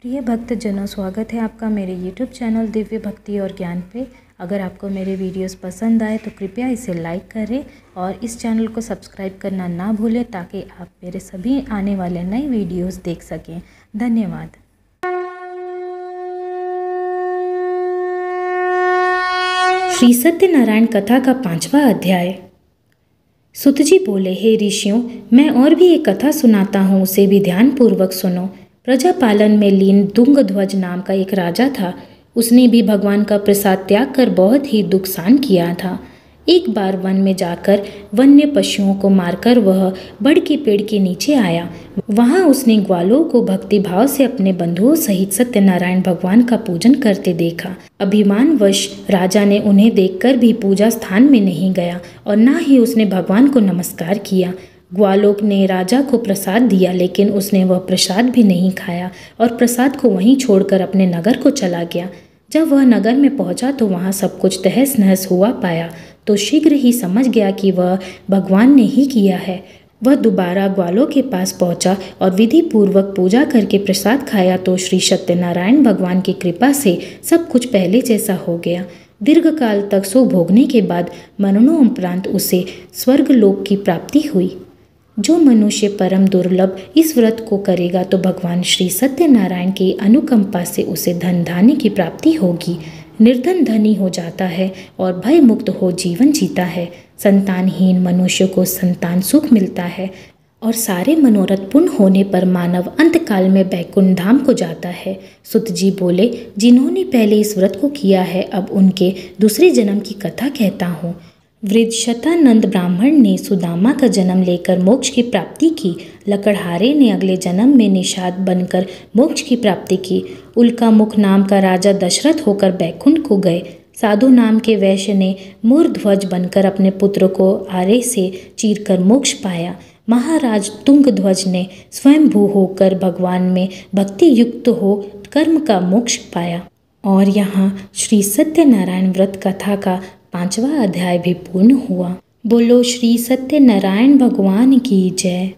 प्रिय भक्तजनों, स्वागत है आपका मेरे YouTube चैनल दिव्य भक्ति और ज्ञान पे। अगर आपको मेरे वीडियोस पसंद आए तो कृपया इसे लाइक करें और इस चैनल को सब्सक्राइब करना ना भूलें ताकि आप मेरे सभी आने वाले नए वीडियोस देख सकें। धन्यवाद। श्री सत्यनारायण कथा का 5वां अध्याय। सुत जी बोले, हे ऋषियों, मैं और भी एक कथा सुनाता हूँ, उसे भी ध्यानपूर्वक सुनो। प्रजापालन में लीन तुंगध्वज नाम का एक राजा था। उसने भी भगवान का प्रसाद त्याग कर बहुत ही दुख सहन किया था। एक बार वन में जाकर वन्य पशुओं को मारकर वह बड़ के पेड़ के नीचे आया। वहां उसने ग्वालों को भक्ति भाव से अपने बंधुओं सहित सत्यनारायण भगवान का पूजन करते देखा। अभिमानवश राजा ने उन्हें देखकर भी पूजा स्थान में नहीं गया और न ही उसने भगवान को नमस्कार किया। ग्वालों ने राजा को प्रसाद दिया, लेकिन उसने वह प्रसाद भी नहीं खाया और प्रसाद को वहीं छोड़कर अपने नगर को चला गया। जब वह नगर में पहुंचा तो वहां सब कुछ तहस नहस हुआ पाया तो शीघ्र ही समझ गया कि वह भगवान ने ही किया है। वह दोबारा ग्वालों के पास पहुंचा और विधि पूर्वक पूजा करके प्रसाद खाया तो श्री सत्यनारायण भगवान की कृपा से सब कुछ पहले जैसा हो गया। दीर्घ काल तक सो भोगने के बाद मननों उपरांत उसे स्वर्गलोक की प्राप्ति हुई। जो मनुष्य परम दुर्लभ इस व्रत को करेगा तो भगवान श्री सत्यनारायण की अनुकंपा से उसे धन धान्य की प्राप्ति होगी। निर्धन धनी हो जाता है और भय मुक्त हो जीवन जीता है। संतानहीन मनुष्य को संतान सुख मिलता है और सारे मनोरथ पूर्ण होने पर मानव अंतकाल में बैकुंठ धाम को जाता है। सुत जी बोले, जिन्होंने पहले इस व्रत को किया है अब उनके दूसरे जन्म की कथा कहता हूँ। वृद्ध शतानंद ब्राह्मण ने सुदामा का जन्म लेकर मोक्ष की प्राप्ति की। लकड़हारे ने अगले जन्म में निषाद बनकर मोक्ष की प्राप्ति की। उल्कामुख नाम का राजा दशरथ होकर बैकुंठ को गए। साधु नाम के वैश्य ने मूर्ध्वज बनकर अपने पुत्र को आरे से चीरकर मोक्ष पाया। महाराज तुंगध्वज ने स्वयंभू होकर भगवान में भक्ति युक्त हो कर्म का मोक्ष पाया। और यहाँ श्री सत्यनारायण व्रत कथा का 5वां अध्याय भी पूर्ण हुआ। बोलो श्री सत्यनारायण भगवान की जय।